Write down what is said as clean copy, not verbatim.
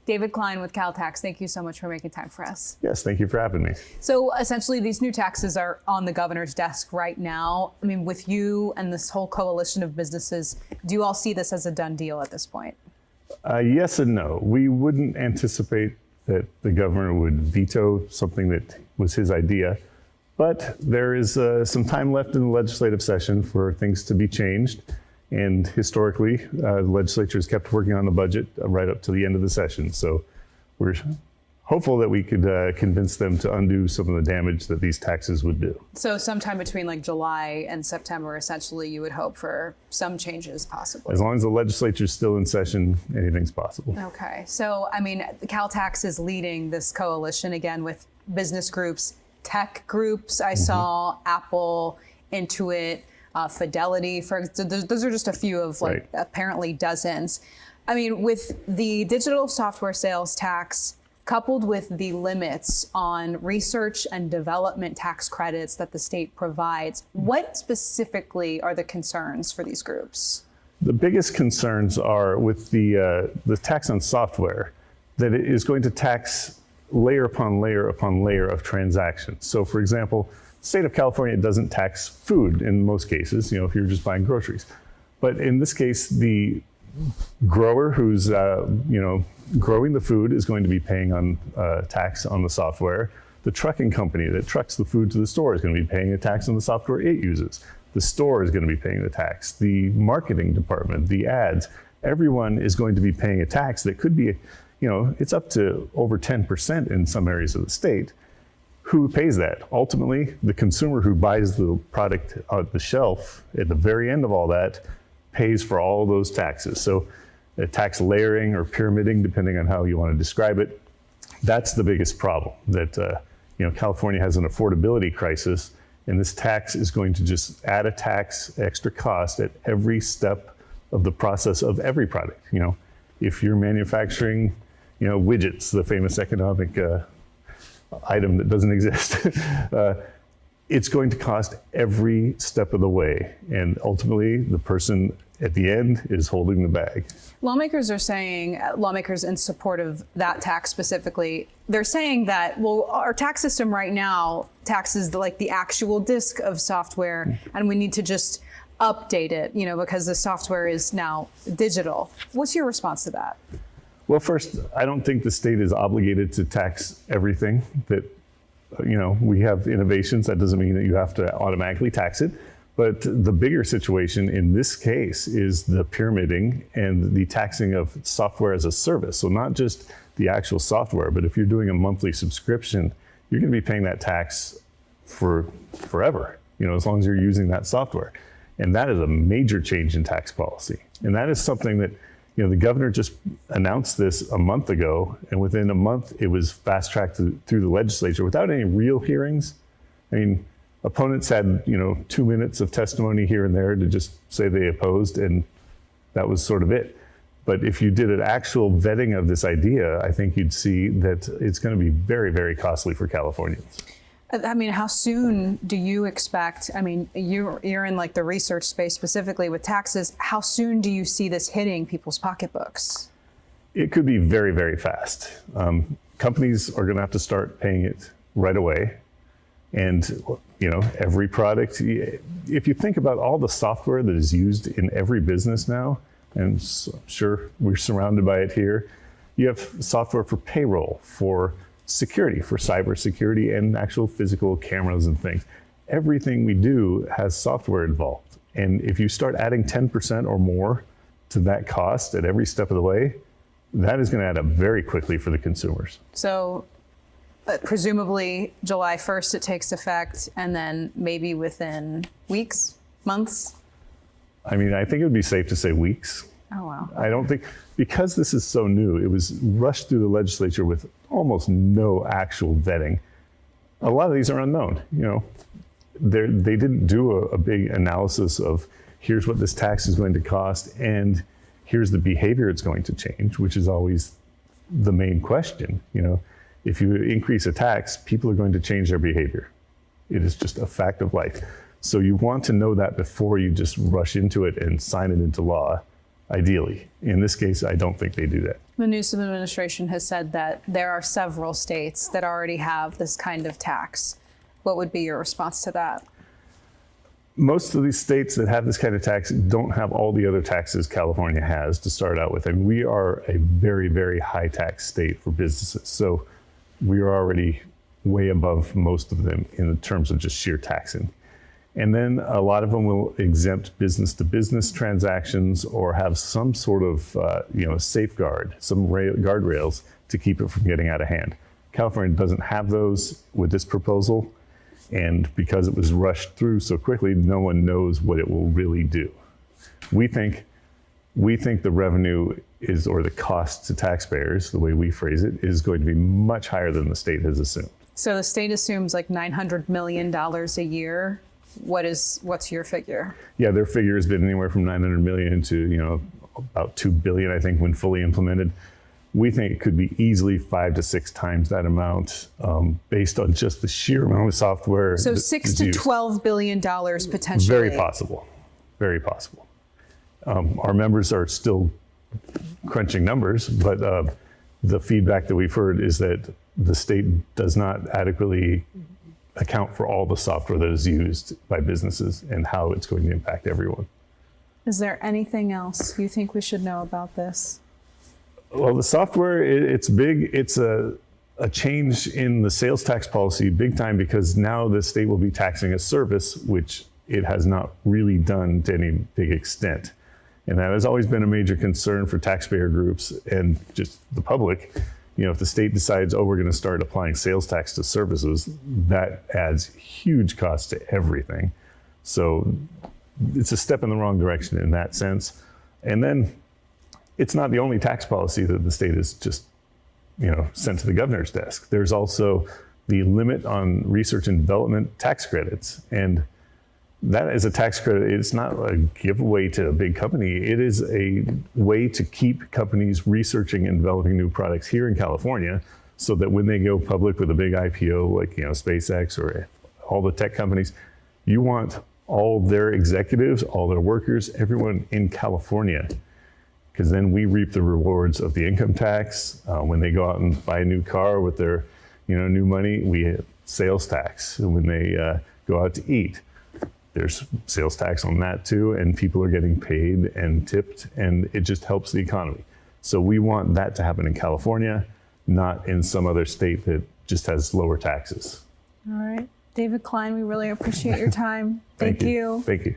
David Kline with CalTax, thank you so much for making time for us. Yes, thank you for having me. So essentially, these new taxes are on the governor's desk right now. I mean, with you and this whole coalition of businesses, do you all see this as a done deal at this point? Yes and no. We wouldn't anticipate that the governor would veto something that was his idea, but there is some time left in the legislative session for things to be changed. And historically, the legislature has kept working on the budget right up to the end of the session. So we're hopeful that we could convince them to undo some of the damage that these taxes would do. So sometime between like July and September, essentially, you would hope for some changes possibly. As long as the legislature is still in session, anything's possible. Okay. So, I mean, CalTax is leading this coalition again with business groups, tech groups. I saw Apple, Intuit, Fidelity, those are just a few of like apparently dozens. I mean, with the digital software sales tax coupled with the limits on research and development tax credits that the state provides, what specifically are the concerns for these groups? The biggest concerns are with the tax on software, that it is going to tax layer upon layer upon layer of transactions. So for example, the state of California doesn't tax food in most cases, if you're just buying groceries. But in this case, the grower who's growing the food is going to be paying on tax on the software. The trucking company that trucks the food to the store is going to be paying a tax on the software it uses. The store is going to be paying the tax. The marketing department, the ads, everyone is going to be paying a tax that could be, it's up to over 10% in some areas of the state. Who pays that? Ultimately, the consumer who buys the product at the shelf at the very end of all that pays for all those taxes. So tax layering or pyramiding, depending on how you want to describe it, that's the biggest problem. That California has an affordability crisis, and this tax is going to just add a tax, extra cost at every step of the process of every product. If you're manufacturing, widgets, the famous economic item that doesn't exist, it's going to cost every step of the way. And ultimately, the person at the end is holding the bag. Lawmakers in support of that tax specifically, they're saying that, well, our tax system right now taxes the actual disk of software, and we need to just update it, because the software is now digital. What's your response to that? Well, first, I don't think the state is obligated to tax everything that, we have innovations. That doesn't mean that you have to automatically tax it. But the bigger situation in this case is the pyramiding and the taxing of software as a service. So not just the actual software, but if you're doing a monthly subscription, you're going to be paying that tax for forever, as long as you're using that software. And that is a major change in tax policy. And that is something that the governor just announced this a month ago, and within a month, it was fast-tracked through the legislature without any real hearings. I mean, opponents had, 2 minutes of testimony here and there to just say they opposed, and that was sort of it. But if you did an actual vetting of this idea, I think you'd see that it's going to be very, very costly for Californians. I mean, how soon do you expect, you're in the research space specifically with taxes, how soon do you see this hitting people's pocketbooks? It could be very, very fast. Companies are going to have to start paying it right away. And, every product, if you think about all the software that is used in every business now, and I'm sure we're surrounded by it here, you have software for payroll, for security, for cybersecurity, and actual physical cameras and things. Everything we do has software involved. And if you start adding 10% or more to that cost at every step of the way, that is going to add up very quickly for the consumers. So presumably July 1st it takes effect, and then maybe within weeks, months? I think it would be safe to say weeks. Oh, wow. I don't think, because this is so new, it was rushed through the legislature with almost no actual vetting. A lot of these are unknown. They didn't do a big analysis of here's what this tax is going to cost and here's the behavior it's going to change, which is always the main question. If you increase a tax, people are going to change their behavior. It is just a fact of life. So you want to know that before you just rush into it and sign it into law. ideally. In this case, I don't think they do that. The Newsom administration has said that there are several states that already have this kind of tax. What would be your response to that? Most of these states that have this kind of tax don't have all the other taxes California has to start out with. And we are a very, very high tax state for businesses. So we are already way above most of them in terms of just sheer taxing. And then a lot of them will exempt business to business transactions or have some sort of safeguard, some guardrails to keep it from getting out of hand. California doesn't have those with this proposal. And because it was rushed through so quickly, no one knows what it will really do. We think the revenue is, or the cost to taxpayers, the way we phrase it, is going to be much higher than the state has assumed. So the state assumes like $900 million a year. What's your figure? Yeah, their figure has been anywhere from 900 million to about 2 billion, I think, when fully implemented. We think it could be easily 5 to 6 times that amount, based on just the sheer amount of software. So $6 to $12 billion potentially. Very possible. Very possible. Our members are still crunching numbers, but the feedback that we've heard is that the state does not adequately account for all the software that is used by businesses and how it's going to impact everyone. Is there anything else you think we should know about this? Well, the software, it's big. It's a change in the sales tax policy big time, because now the state will be taxing a service, which it has not really done to any big extent. And that has always been a major concern for taxpayer groups and just the public. If the state decides, we're going to start applying sales tax to services, that adds huge costs to everything. So it's a step in the wrong direction in that sense. And then it's not the only tax policy that the state has just, sent to the governor's desk. There's also the limit on research and development tax credits. And that is a tax credit. It's not a giveaway to a big company. It is a way to keep companies researching and developing new products here in California, so that when they go public with a big IPO, like SpaceX or all the tech companies, you want all their executives, all their workers, everyone in California, because then we reap the rewards of the income tax. When they go out and buy a new car with their new money, we have sales tax. And when they go out to eat, there's sales tax on that too, and people are getting paid and tipped, and it just helps the economy. So we want that to happen in California, not in some other state that just has lower taxes. All right. David Kline, we really appreciate your time. Thank you. Thank you.